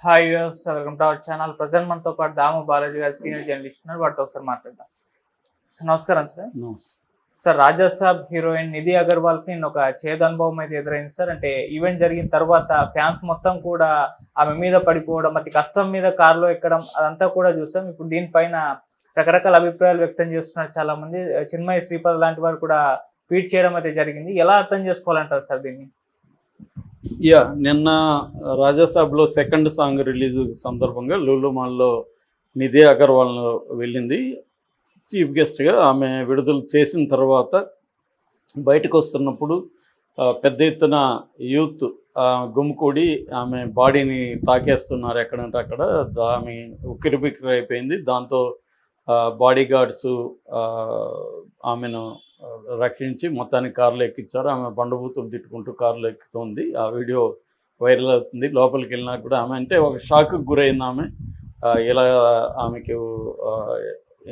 Hi use welcome to our channel. Present మనతో పాటు దాము బాలాజీ గారు సీనియర్ జర్నలిస్ట్ ఉన్నారు. వాటితో ఒకసారి మాట్లాడదాం. సార్ నమస్కారం సార్. సార్ రాజా సాబ్ హీరోయిన్ నిధి అగర్వాల్ కి ఒక చేదు అనుభవం అయితే ఎదురైంది సార్. అంటే ఈవెంట్ జరిగిన తర్వాత ఫ్యాన్స్ మొత్తం కూడా ఆమె మీద పడిపోవడం, అతి కష్టం మీద కారులో ఎక్కడం అదంతా కూడా చూసాం. ఇప్పుడు దీనిపైన రకరకాల అభిప్రాయాలు వ్యక్తం చేస్తున్నారు చాలా మంది. చిన్మయి శ్రీపద్ లాంటి వారు కూడా ట్వీట్ చేయడం అయితే జరిగింది. ఎలా అర్థం చేసుకోవాలంటారు సార్ దీన్ని? నిన్న రాజాసాబ్లో సెకండ్ సాంగ్ రిలీజ్ సందర్భంగా లూలు మాల్లో నిధి అగర్వాల్ వెళ్ళింది చీఫ్ గెస్ట్గా. ఆమె విడుదల చేసిన తర్వాత బయటకు వస్తున్నప్పుడు పెద్ద ఎత్తున యూత్ గుమ్మికూడి ఆమె బాడీని తాకేస్తున్నారు ఎక్కడంటే అక్కడ. ఆమె ఉక్కిరిబిక్కిరి అయిపోయింది. దాంతో బాడీ గార్డ్స్ ఆమెను రక్షించి మొత్తానికి కారులో ఎక్కించారు. ఆమె బండబూతులు తిట్టుకుంటూ కారులో ఎక్కుతుంది. ఆ వీడియో వైరల్ అవుతుంది. లోపలికి వెళ్ళినా కూడా ఆమె అంటే ఒక షాక్కి గురైంది. ఆమె ఇలా ఆమెకు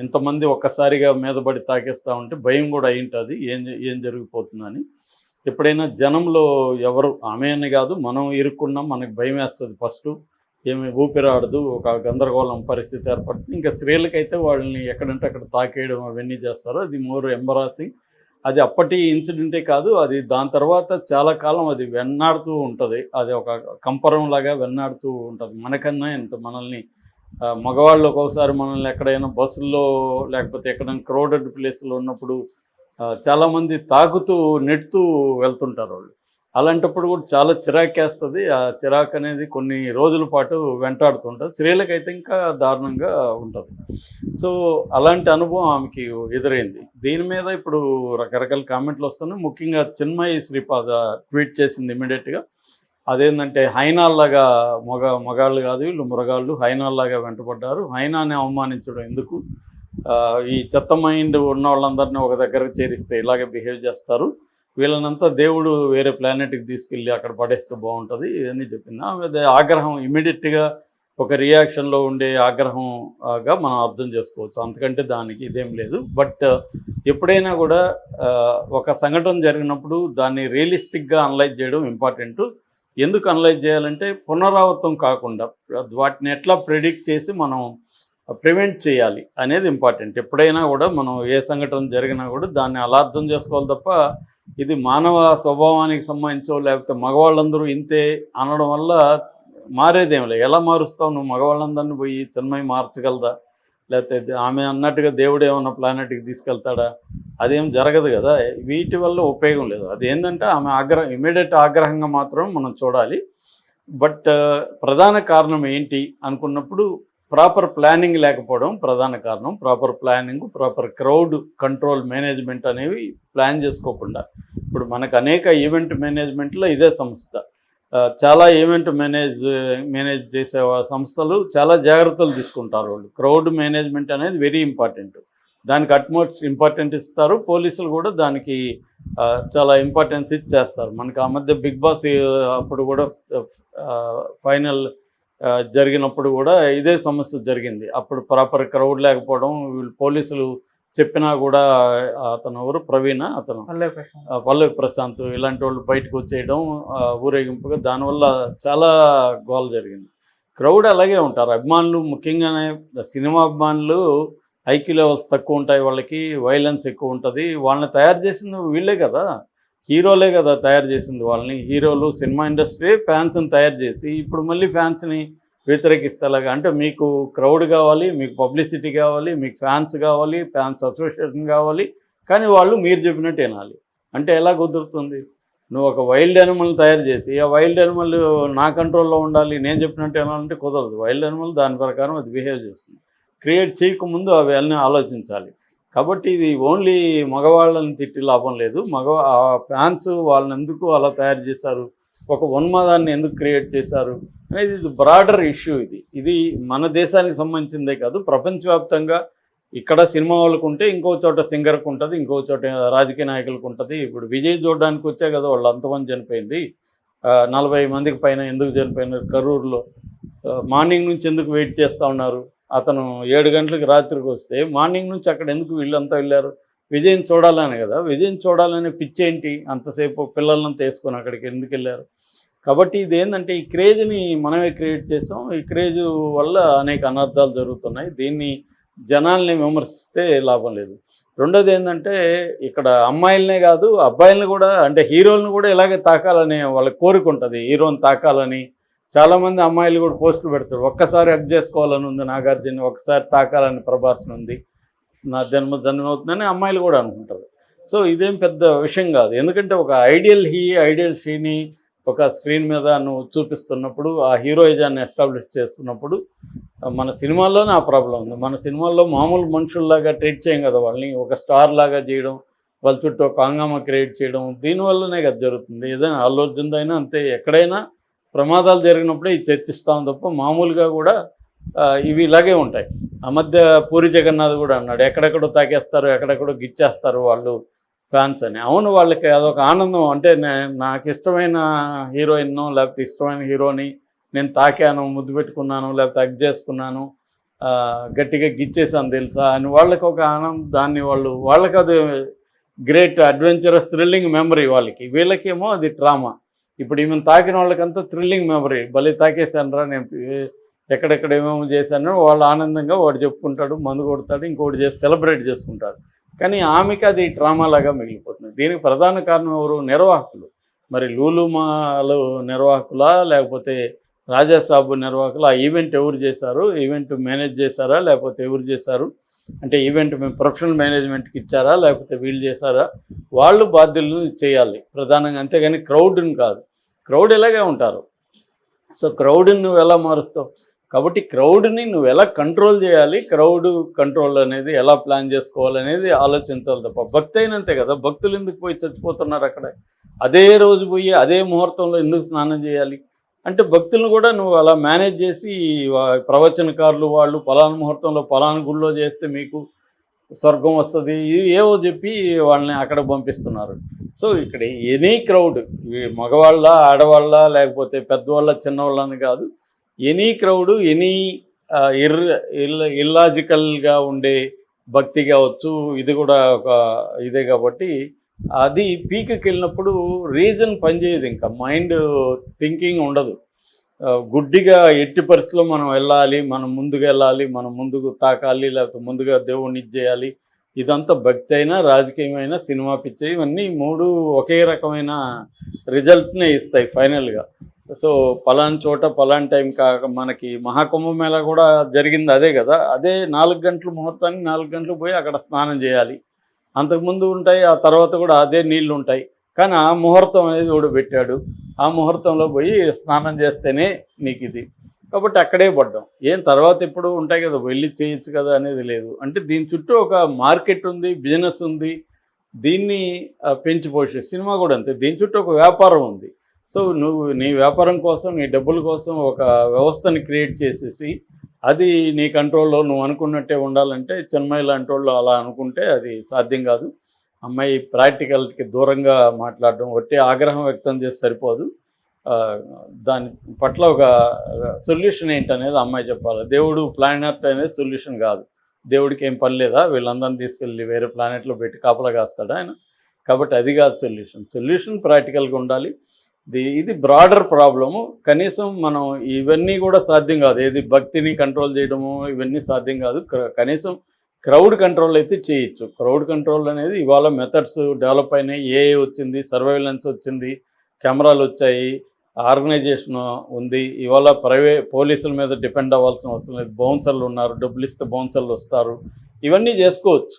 ఎంతమంది ఒక్కసారిగా మీద పడి తాకేస్తూ ఉంటే భయం కూడా అయింటుంది ఏం జరిగిపోతుందని. ఎప్పుడైనా జనంలో ఎవరు ఆమె అని కాదు, మనం ఇరుక్కున్నాం, మనకు భయం వేస్తుంది. ఫస్ట్ ఏమి ఊపిరాడదు, ఒక గందరగోళం పరిస్థితి ఏర్పడుతుంది. ఇంకా స్త్రీలకైతే వాళ్ళని ఎక్కడంటే అక్కడ తాకేయడం అవన్నీ చేస్తారు. అది మోర్ ఎంబరాసింగ్. అది అప్పటి ఇన్సిడెంటే కాదు, అది దాని తర్వాత చాలా కాలం అది వెన్నాడుతూ ఉంటుంది. అది ఒక కంపరంలాగా వెన్నాడుతూ ఉంటుంది. మనకన్నా ఎంత మనల్ని మగవాళ్ళు ఒక్కోసారి మనల్ని ఎక్కడైనా బస్సుల్లో లేకపోతే ఎక్కడైనా క్రౌడెడ్ ప్లేస్లో ఉన్నప్పుడు చాలామంది తాకుతూ నెట్టుతూ వెళ్తుంటారు వాళ్ళు. అలాంటప్పుడు కూడా చాలా చిరాకేస్తుంది. ఆ చిరాకు అనేది కొన్ని రోజుల పాటు వెంటాడుతుంటుంది. స్త్రీలకైతే ఇంకా దారుణంగా ఉంటుంది. సో అలాంటి అనుభవం ఆమెకి ఎదురైంది. దీని మీద ఇప్పుడు రకరకాల కామెంట్లు వస్తున్నాయి. ముఖ్యంగా చిన్మయి శ్రీపాద ట్వీట్ చేసింది ఇమీడియట్గా. అదేంటంటే హైనాల్లాగా మగాళ్ళు కాదు వీళ్ళు మురగాళ్ళు, హైనాల్లాగా వెంటబడ్డారు. హైనాని అవమానించడం ఎందుకు? ఈ చెత్త మైండ్ ఉన్న వాళ్ళందరినీ ఒక దగ్గరకు చేరిస్తే ఇలాగే బిహేవ్ చేస్తారు. వీళ్ళనంతా దేవుడు వేరే ప్లానెట్కి తీసుకెళ్ళి అక్కడ పడేస్తే బాగుంటుంది అని చెప్పింది. ఆమె ఆగ్రహం ఇమీడియట్గా ఒక రియాక్షన్లో ఉండే ఆగ్రహంగా మనం అర్థం చేసుకోవచ్చు. అంతకంటే దానికి ఇదేం లేదు. బట్ ఎప్పుడైనా కూడా ఒక సంఘటన జరిగినప్పుడు దాన్ని రియలిస్టిక్గా అనలైజ్ చేయడం ఇంపార్టెంట్. ఎందుకు అనలైజ్ చేయాలంటే పునరావృతం కాకుండా వాటిని ఎట్లా ప్రెడిక్ట్ చేసి మనం ప్రివెంట్ చేయాలి అనేది ఇంపార్టెంట్. ఎప్పుడైనా కూడా మనం ఏ సంఘటన జరిగినా కూడా దాన్ని అలా అర్థం చేసుకోవాలి తప్ప ఇది మానవ స్వభావానికి సంబంధించో లేకపోతే మగవాళ్ళందరూ ఇంతే అనడం వల్ల మారేదేం లేదు. ఎలా మారుస్తావు నువ్వు? మగవాళ్ళందరినీ పోయి చిన్మయి మార్చగలదా? లేకపోతే ఆమె అన్నట్టుగా దేవుడు ఏమన్నా ప్లానెట్కి తీసుకెళ్తాడా? అదేం జరగదు కదా. వీటి వల్ల ఉపయోగం లేదు. అదేంటంటే ఆమె ఇమీడియట్ ఆగ్రహంగా మాత్రం మనం చూడాలి. బట్ ప్రధాన కారణం ఏంటి అనుకున్నప్పుడు ప్రాపర్ ప్లానింగ్ లేకపోవడం ప్రధాన కారణం. Proper planning, proper crowd control management అనేవి ప్లాన్ చేసుకోకుండా. ఇప్పుడు మనకు అనేక ఈవెంట్ మేనేజ్మెంట్లో ఇదే సంస్థ. చాలా ఈవెంట్ మేనేజ్ చేసే సంస్థలు చాలా జాగ్రత్తలు తీసుకుంటారు. వాళ్ళు క్రౌడ్ మేనేజ్మెంట్ అనేది వెరీ ఇంపార్టెంట్. దానికి అట్మోస్ట్ ఇంపార్టెంట్ ఇస్తారు. పోలీసులు కూడా దానికి చాలా ఇంపార్టెన్స్ ఇచ్చేస్తారు. మనకు ఆ మధ్య బిగ్ బాస్ అప్పుడు కూడా ఫైనల్ జరిగినప్పుడు కూడా ఇదే సమస్య జరిగింది. అప్పుడు ప్రాపర్ క్రౌడ్ లేకపోవడం, వీళ్ళు పోలీసులు చెప్పినా కూడా అతను ఎవరు ప్రవీణ, అతను పల్లవి ప్రశాంత్ ఇలాంటి వాళ్ళు బయటకు వచ్చేయడం ఊరేగింపుగా, దానివల్ల చాలా గోల జరిగింది. క్రౌడ్ అలాగే ఉంటారు. అభిమానులు ముఖ్యంగానే సినిమా అభిమానులు ఐక్యూ లెవెల్స్ తక్కువ ఉంటాయి, వాళ్ళకి వైలెన్స్ ఎక్కువ ఉంటుంది. వాళ్ళని తయారు చేసింది వీళ్ళే కదా, హీరోలే కదా తయారు చేసింది వాళ్ళని. హీరోలు సినిమా ఇండస్ట్రీ ఫ్యాన్స్ని తయారు చేసి ఇప్పుడు మళ్ళీ ఫ్యాన్స్ని వ్యతిరేకిస్తేలాగా. అంటే మీకు క్రౌడ్ కావాలి, మీకు పబ్లిసిటీ కావాలి, మీకు ఫ్యాన్స్ కావాలి, ఫ్యాన్స్ అసోసియేషన్ కావాలి, కానీ వాళ్ళు మీరు చెప్పినట్టు వినాలి అంటే ఎలా కుదురుతుంది? నువ్వు ఒక వైల్డ్ యానిమల్ తయారు చేసి ఆ వైల్డ్ యానిమల్ నా కంట్రోల్లో ఉండాలి, నేను చెప్పినట్టు వినాలంటే కుదరదు. వైల్డ్ యానిమల్ దాని ప్రకారం అది బిహేవ్ చేస్తుంది. క్రియేట్ చేయకముందు అవి అన్నీ ఆలోచించాలి. కాబట్టి ఇది ఓన్లీ మగవాళ్ళని తిట్టి లాభం లేదు. ఫ్యాన్స్ వాళ్ళని ఎందుకు అలా తయారు చేశారు, ఒక ఉన్మాదాన్ని ఎందుకు క్రియేట్ చేశారు అనేది ఇది బ్రాడర్ ఇష్యూ. ఇది మన దేశానికి సంబంధించిందే కాదు, ప్రపంచవ్యాప్తంగా ఇక్కడ సినిమా వాళ్ళకు ఉంటే ఇంకో చోట సింగర్కి ఉంటుంది, ఇంకో చోట రాజకీయ నాయకులకు ఉంటుంది. ఇప్పుడు విజయ్ చూడడానికి వచ్చే కదా వాళ్ళు అంతమంది చనిపోయింది. 40 మందికి పైన ఎందుకు చనిపోయినారు కరూరులో? మార్నింగ్ నుంచి ఎందుకు వెయిట్ చేస్తూ ఉన్నారు? అతను 7 గంటలకు రాత్రికి వస్తే మార్నింగ్ నుంచి అక్కడ ఎందుకు వీళ్ళంతా వెళ్ళారు? విజయ్ని చూడాలని కదా. విజయ్ని చూడాలనే పిచ్చేంటి? అంతసేపు పిల్లలంతా వేసుకొని అక్కడికి ఎందుకు వెళ్ళారు? కాబట్టి ఇది ఏంటంటే ఈ క్రేజ్ని మనమే క్రియేట్ చేసాం. ఈ క్రేజ్ వల్ల అనేక అనర్థాలు జరుగుతున్నాయి. దీన్ని జనాల్ని విమర్శిస్తే లాభం లేదు. రెండోది ఏంటంటే ఇక్కడ అమ్మాయిలనే కాదు అబ్బాయిలను కూడా, అంటే హీరోలను కూడా ఇలాగే తాకాలని వాళ్ళ కోరిక ఉంటుంది. హీరోని తాకాలని చాలామంది అమ్మాయిలు కూడా పోస్టులు పెడతారు. ఒక్కసారి హగ్ చేసుకోవాలని ఉంది నాగార్జున, ఒక్కసారి తాకాలని ప్రభాస్ని ఉంది, నా జన్మవుతుందని అమ్మాయిలు కూడా అనుకుంటారు. సో ఇదేం పెద్ద విషయం కాదు. ఎందుకంటే ఒక ఐడియల్ షీని ఒక స్క్రీన్ మీద నువ్వు చూపిస్తున్నప్పుడు, ఆ హీరోయిజాన్ని ఎస్టాబ్లిష్ చేస్తున్నప్పుడు మన సినిమాల్లోనే ఆ ప్రాబ్లం ఉంది. మన సినిమాల్లో మామూలు మనుషుల్లాగా ట్రీట్ చేయం కదా వాళ్ళని, ఒక స్టార్ లాగా చేయడం, వాళ్ళ చుట్టూ ఒక హంగామా క్రియేట్ చేయడం, దీనివల్లనే కదా జరుగుతుంది. ఏదైనా అల్లు అర్జున్ అయినా అంతే, ఎక్కడైనా ప్రమాదాలు జరిగినప్పుడే ఇది చర్చిస్తాం తప్ప మామూలుగా కూడా ఇవి ఇలాగే ఉంటాయి. ఆ మధ్య పూరి జగన్నాథ్ కూడా అన్నాడు, ఎక్కడెక్కడో తాకేస్తారు, ఎక్కడెక్కడో గిచ్చేస్తారు వాళ్ళు ఫ్యాన్స్ అని. అవును, వాళ్ళకి అదొక ఆనందం. అంటే నాకు ఇష్టమైన హీరోయిన్నో లేకపోతే ఇష్టమైన హీరోని నేను తాకాను, ముద్దు పెట్టుకున్నాను, లేకపోతే హగ్ చేసుకున్నాను, గట్టిగా గిచ్చేసాను తెలుసా అని వాళ్ళకి ఒక ఆనందం. దాన్ని వాళ్ళకి అది గ్రేట్ అడ్వెంచరస్ థ్రిల్లింగ్ మెమరీ వాళ్ళకి. వీళ్ళకేమో అది ట్రామా. ఇప్పుడు ఈమెను తాకిన వాళ్ళకంతా థ్రిల్లింగ్ మెమరీ, భలే తాకేశాను రా, నేను ఎక్కడెక్కడ ఏమేమో చేశాను, వాళ్ళు ఆనందంగా వాడు చెప్పుకుంటాడు, మందు కొడతాడు, ఇంకోటి చేసి సెలబ్రేట్ చేసుకుంటాడు. కానీ ఆమెకి అది ట్రామా లాగా మిగిలిపోతుంది. దీనికి ప్రధాన కారణం ఎవరు? నిర్వాహకులు. మరి లూలు మాల్ నిర్వాహకులా లేకపోతే రాజాసాబ్ నిర్వాహకులు? ఆ ఈవెంట్ ఎవరు చేశారు? ఈవెంట్ మేనేజ్ చేశారా లేకపోతే ఎవరు చేశారు? అంటే ఈవెంట్ మేము ప్రొఫెషనల్ మేనేజ్మెంట్కి ఇచ్చారా లేకపోతే వీళ్ళు చేశారా? వాళ్ళు బాధ్యులను చేయాలి ప్రధానంగా, అంతేగాని క్రౌడ్ని కాదు. క్రౌడ్ ఇలాగే ఉంటారు. సో క్రౌడ్ని నువ్వు ఎలా మారుస్తావు? కాబట్టి క్రౌడ్ని నువ్వు ఎలా కంట్రోల్ చేయాలి, క్రౌడ్ కంట్రోల్ అనేది ఎలా ప్లాన్ చేసుకోవాలనేది ఆలోచించాలి తప్ప, భక్తి అయినంతే కదా. భక్తులు ఎందుకు పోయి చచ్చిపోతున్నారు అక్కడ? అదే రోజు పోయి అదే ముహూర్తంలో ఎందుకు స్నానం చేయాలి? అంటే భక్తులను కూడా నువ్వు అలా మేనేజ్ చేసి, ప్రవచనకారులు వాళ్ళు పలానా ముహూర్తంలో పలానా గుళ్ళో చేస్తే మీకు స్వర్గం వస్తుంది, ఏవో చెప్పి వాళ్ళని అక్కడ పంపిస్తున్నారు. సో ఇక్కడ ఎనీ క్రౌడ్, మగవాళ్ళ ఆడవాళ్ళ లేకపోతే పెద్దవాళ్ళ చిన్నవాళ్ళని కాదు, ఎనీ క్రౌడ్, ఎనీ ఇల్లాజికల్గా ఉండే భక్తి కావచ్చు, ఇది కూడా ఒక ఇదే. కాబట్టి అది పీక్కి వెళ్ళినప్పుడు రీజన్ పనిచేయదు, ఇంకా మైండ్ థింకింగ్ ఉండదు. గుడ్డిగా ఎట్టి పరిస్థితుల్లో మనం వెళ్ళాలి, మనం ముందుకు వెళ్ళాలి, మనం ముందుకు తాకాలి, లేకపోతే ముందుగా దేవుణ్ణి చేయాలి. ఇదంతా భక్తి అయినా రాజకీయమైనా సినిమా పిచ్చి, ఇవన్నీ మూడు ఒకే రకమైన రిజల్ట్నే ఇస్తాయి ఫైనల్గా. సో పలానా చోట పలానా టైం కాక, మనకి మహాకుంభమేళా కూడా జరిగింది అదే కదా. అదే 4 గంటల ముహూర్తానికి 4 గంటలకు పోయి అక్కడ స్నానం చేయాలి. అంతకుముందు ఉంటాయి, ఆ తర్వాత కూడా అదే నీళ్లు ఉంటాయి. కానీ ఆ ముహూర్తం అనేది కూడా పెట్టాడు. ఆ ముహూర్తంలో పోయి స్నానం చేస్తేనే నీకు ఇది. కాబట్టి అక్కడే పడ్డాం. ఏం తర్వాత ఎప్పుడు ఉంటాయి కదా, వెళ్ళి చేయొచ్చు కదా అనేది లేదు. అంటే దీని చుట్టూ ఒక మార్కెట్ ఉంది, బిజినెస్ ఉంది, దీన్ని పెంచి పోషి. సినిమా కూడా అంతే, దీని చుట్టూ ఒక వ్యాపారం ఉంది. సో నువ్వు నీ వ్యాపారం కోసం, నీ డబ్బుల కోసం ఒక వ్యవస్థని క్రియేట్ చేసేసి అది నీ కంట్రోల్లో నువ్వు అనుకున్నట్టే ఉండాలంటే, చిన్మయి లాంటి వాళ్ళు అలా అనుకుంటే అది సాధ్యం కాదు. అమ్మాయి ప్రాక్టికల్కి దూరంగా మాట్లాడడం, ఒట్టి ఆగ్రహం వ్యక్తం చేసి సరిపోదు. దాని పట్ల ఒక సొల్యూషన్ ఏంటనేది అమ్మాయి చెప్పాలి. దేవుడు ప్లానెట్ అనేది సొల్యూషన్ కాదు. దేవుడికి ఏం పని లేదా, వీళ్ళందరినీ తీసుకెళ్ళి వేరే ప్లానెట్లో పెట్టి కాపలా కాస్తాడా ఆయన? కాబట్టి అది కాదు సొల్యూషన్ ప్రాక్టికల్గా ఉండాలి. ఇది బ్రాడర్ ప్రాబ్లము. కనీసం మనం ఇవన్నీ కూడా సాధ్యం కాదు, ఏది భక్తిని కంట్రోల్ చేయడము ఇవన్నీ సాధ్యం కాదు. కనీసం క్రౌడ్ కంట్రోల్ అయితే చేయొచ్చు. క్రౌడ్ కంట్రోల్ అనేది ఇవాళ మెథడ్స్ డెవలప్ అయినాయి, ఏఐ వచ్చింది, సర్వైలెన్స్ వచ్చింది, కెమెరాలు వచ్చాయి, ఆర్గనైజేషన్ ఉంది. ఇవాళ పోలీసుల మీద డిపెండ్ అవ్వాల్సిన అవసరం లేదు. బౌన్సర్లు ఉన్నారు, డబ్బులు ఇస్తే బౌన్సర్లు వస్తారు. ఇవన్నీ చేసుకోవచ్చు.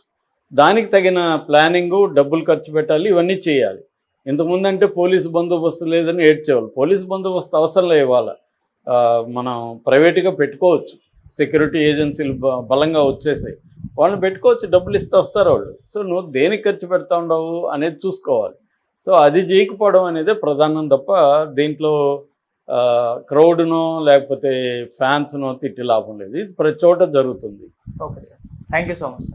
దానికి తగిన ప్లానింగు, డబ్బులు ఖర్చు పెట్టాలి, ఇవన్నీ చేయాలి. ఇంతకుముందు అంటే పోలీసు బందోబస్తు లేదని ఏడ్చేవాళ్ళు. పోలీసు బందోబస్తు అవసరం లే. ఇవాళ మనం ప్రైవేట్గా పెట్టుకోవచ్చు. సెక్యూరిటీ ఏజెన్సీలు బలంగా వచ్చేసాయి, వాళ్ళని పెట్టుకోవచ్చు, డబ్బులు ఇస్తే వస్తారు వాళ్ళు. సో నువ్వు దేనికి ఖర్చు పెడతా ఉండవు అనేది చూసుకోవాలి. సో అది చేయకపోవడం అనేది ప్రధానం తప్ప దీంట్లో క్రౌడ్నో లేకపోతే ఫ్యాన్స్నో తిట్టి లాభం లేదు. ఇది ప్రతి చోట జరుగుతుంది. Okay sir, thank you so much sir.